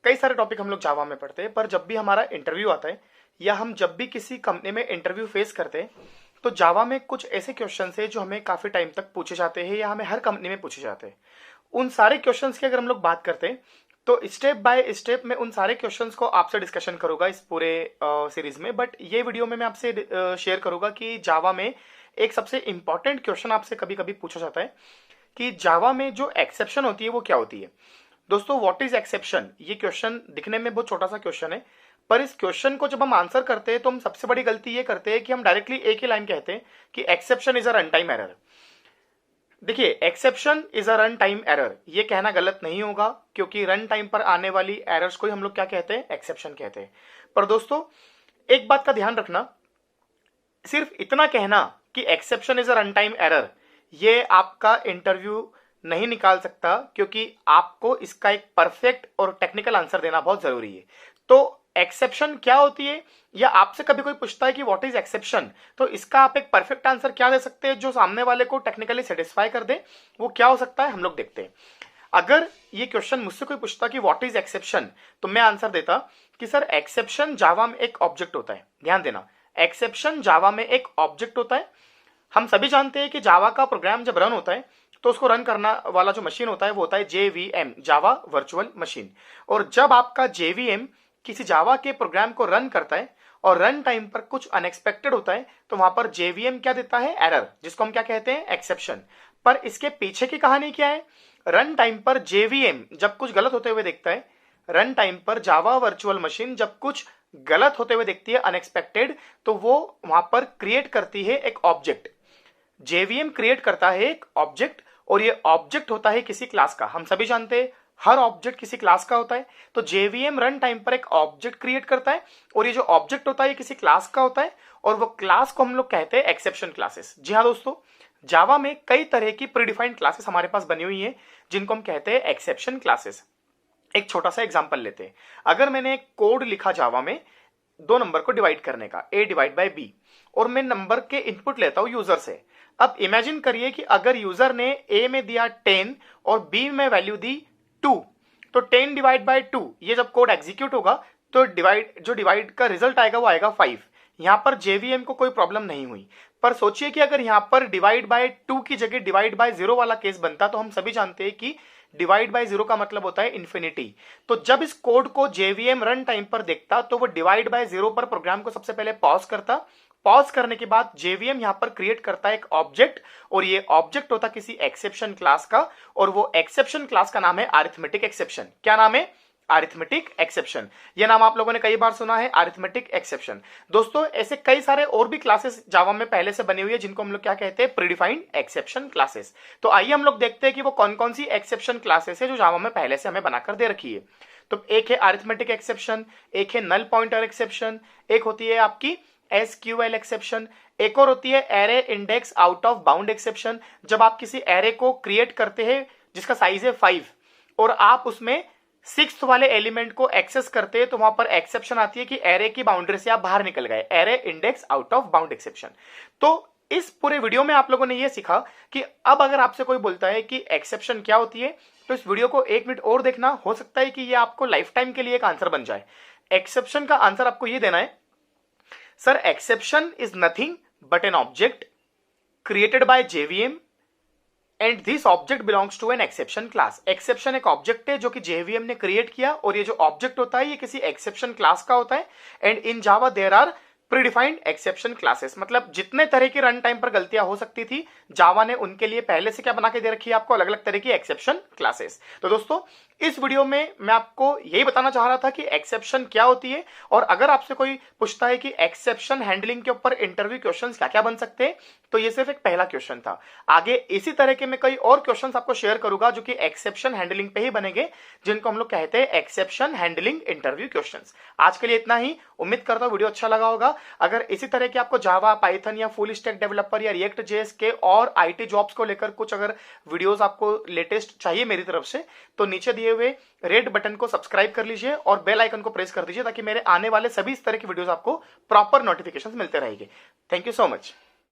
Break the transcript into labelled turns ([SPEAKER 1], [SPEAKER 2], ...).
[SPEAKER 1] कई सारे टॉपिक हम लोग जावा में पढ़ते हैं, पर जब भी हमारा इंटरव्यू आता है या हम जब भी किसी कंपनी में इंटरव्यू फेस करते हैं तो जावा में कुछ ऐसे क्वेश्चन है जो हमें काफी टाइम तक पूछे जाते हैं या हमें हर कंपनी में पूछे जाते हैं। उन सारे क्वेश्चंस की अगर हम लोग बात करते हैं तो स्टेप बाय स्टेप मैं उन सारे क्वेश्चंस को आपसे डिस्कशन करूंगा इस पूरे सीरीज में। बट ये वीडियो में मैं आपसे शेयर करूंगा कि जावा में एक सबसे इंपॉर्टेंट क्वेश्चन आपसे कभी कभी पूछा जाता है कि जावा में जो एक्सेप्शन होती है वो क्या होती है। दोस्तों, व्हाट इज एक्सेप्शन? ये क्वेश्चन दिखने में बहुत छोटा सा क्वेश्चन है, पर इस क्वेश्चन को जब हम आंसर करते हैं तो हम सबसे बड़ी गलती ये करते हैं कि हम डायरेक्टली एक ही लाइन कहते हैं कि exception is a run time error. देखिए, exception is a run time error ये कहना गलत नहीं होगा, क्योंकि रन टाइम पर आने वाली एरर्स को ही हम लोग क्या कहते हैं? एक्सेप्शन कहते हैं। पर दोस्तों, एक बात का ध्यान रखना, सिर्फ इतना कहना कि exception is a run time error ये आपका इंटरव्यू नहीं निकाल सकता, क्योंकि आपको इसका एक परफेक्ट और टेक्निकल आंसर देना बहुत जरूरी है। तो एक्सेप्शन क्या होती है, या आपसे कभी कोई पूछता है कि व्हाट इज एक्सेप्शन, तो इसका आप एक परफेक्ट आंसर क्या दे सकते हैं जो सामने वाले को टेक्निकली सेटिस्फाई कर दे? वो क्या हो सकता है, हम लोग देखते हैं। अगर ये क्वेश्चन मुझसे कोई पूछता कि व्हाट इज एक्सेप्शन, तो मैं आंसर देता कि सर, एक्सेप्शन जावा में एक ऑब्जेक्ट होता है। ध्यान देना, एक्सेप्शन जावा में एक ऑब्जेक्ट होता है। हम सभी जानते हैं कि जावा का प्रोग्राम जब रन होता है तो उसको रन करना वाला जो मशीन होता है वो होता है JVM, जावा वर्चुअल मशीन। और जब आपका JVM किसी जावा के प्रोग्राम को रन करता है और रन टाइम पर कुछ अनएक्सपेक्टेड होता है तो वहां पर JVM क्या देता है? एरर, जिसको हम क्या कहते हैं? एक्सेप्शन। पर इसके पीछे की कहानी क्या है? रन टाइम पर JVM जब कुछ गलत होते हुए देखता है, रन टाइम पर जावा वर्चुअल मशीन जब कुछ गलत होते हुए देखती है, अनएक्सपेक्टेड, तो वो वहां पर क्रिएट करती है एक ऑब्जेक्ट। JVM क्रिएट करता है एक ऑब्जेक्ट, और ये ऑब्जेक्ट होता है किसी क्लास का। हम सभी जानते हैं हर ऑब्जेक्ट किसी क्लास का होता है। तो JVM रन टाइम पर एक ऑब्जेक्ट क्रिएट करता है, और ये जो ऑब्जेक्ट होता है ये किसी क्लास का होता है, और वो क्लास को हम लोग कहते हैं एक्सेप्शन क्लासेस। जी हाँ दोस्तों, जावा में कई तरह की प्रीडिफाइंड क्लासेस हमारे पास बनी हुई है जिनको हम कहते हैं एक्सेप्शन क्लासेस। एक छोटा सा एग्जांपल लेते हैं। अगर मैंने एक कोड लिखा जावा में दो नंबर को डिवाइड करने का, A/B, और मैं नंबर के इनपुट लेता हूं यूजर से। अब इमेजिन करिए कि अगर यूजर ने A में दिया 10 और B में वैल्यू दी 2, तो 10/2 ये जब कोड एग्जीक्यूट होगा तो डिवाइड का रिजल्ट आएगा वो आएगा 5। यहां पर JVM को कोई प्रॉब्लम नहीं हुई। पर सोचिए कि अगर यहां पर डिवाइड/2 की जगह डिवाइड/0 वाला केस बनता, तो हम सभी जानते हैं कि डिवाइड/0 का मतलब होता है इन्फिनिटी। तो जब इस कोड को JVM रन टाइम पर देखता तो वो डिवाइड/0 पर प्रोग्राम को सबसे पहले पॉज करता। पॉज करने के बाद JVM यहां पर क्रिएट करता है एक ऑब्जेक्ट, और ये ऑब्जेक्ट होता किसी एक्सेप्शन क्लास का, और वो एक्सेप्शन क्लास का नाम है अरिथमेटिक एक्सेप्शन। क्या नाम है? Arithmetic exception. ये नाम आप लोगों ने कई बार सुना है, अरिथमेटिक एक्सेप्शन। दोस्तों, ऐसे कई सारे और भी क्लासेस जावा में पहले से बनी हुई है जिनको हम लोग क्या कहते हैं? Predefined exception classes. तो आइए हम लोग देखते हैं कि वो कौन कौन सी एक्सेप्शन क्लासेस है जो जावा में पहले से हमें बनाकर दे रखी है। तो एक है अरिथमेटिक एक्सेप्शन, एक है नल पॉइंटर एक्सेप्शन, एक होती है आपकी SQL एक्सेप्शन, एक और होती है array index out of bound exception. जब आप किसी एरे को क्रिएट करते हैं जिसका साइज है 5 और आप उसमें 6th वाले एलिमेंट को एक्सेस करते हैं, तो वहां पर एक्सेप्शन आती है कि एरे की बाउंड्री से आप बाहर निकल गए, array index out of bound exception. तो इस पूरे वीडियो में आप लोगों ने यह सीखा कि अब अगर आपसे कोई बोलता है कि एक्सेप्शन क्या होती है, तो इस वीडियो को 1 मिनट और देखना, हो सकता है कि ये आपको लाइफ टाइम के लिए एक आंसर बन जाए। एक्सेप्शन का आंसर आपको यह देना है, sir, exception is nothing but an object created by JVM and this object belongs to an exception class. Exception एक ऑब्जेक्ट है जो कि JVM ने क्रिएट किया, और ये जो ऑब्जेक्ट होता है ये किसी एक्सेप्शन क्लास का होता है। And in Java there are predefined exception classes. मतलब जितने तरह की रन टाइम पर गलतियां हो सकती थी, जावा ने उनके लिए पहले से क्या बना के दे रखी है? आपको अलग अलग तरह की एक्सेप्शन क्लासेस। तो दोस्तों, इस वीडियो में मैं आपको यही बताना चाह रहा था कि एक्सेप्शन क्या होती है, और अगर आपसे कोई पूछता है कि एक्सेप्शन हैंडलिंग के ऊपर इंटरव्यू क्वेश्चंस क्या क्या बन सकते हैं, तो ये सिर्फ एक पहला क्वेश्चन था। आगे इसी तरह के मैं कई और क्वेश्चंस आपको शेयर करूंगा जो कि एक्सेप्शन हैंडलिंग पे ही बनेंगे, जिनको हम लोग कहते हैं एक्सेप्शन हैंडलिंग इंटरव्यू क्वेश्चंस। आज के लिए इतना ही। उम्मीद करता हूं वीडियो अच्छा लगा होगा। अगर इसी तरह के आपको जावा, पाइथन या फुल स्टैक डेवलपर या रिएक्ट जेएस के और IT जॉब्स को लेकर कुछ अगर वीडियोस आपको लेटेस्ट चाहिए मेरी तरफ से, तो नीचे दिए हुए रेड बटन को सब्सक्राइब कर लीजिए और बेल आइकन को प्रेस कर दीजिए, ताकि मेरे आने वाले सभी इस तरह की वीडियोस आपको प्रॉपर नोटिफिकेशंस मिलते रहेंगे। Thank you so much.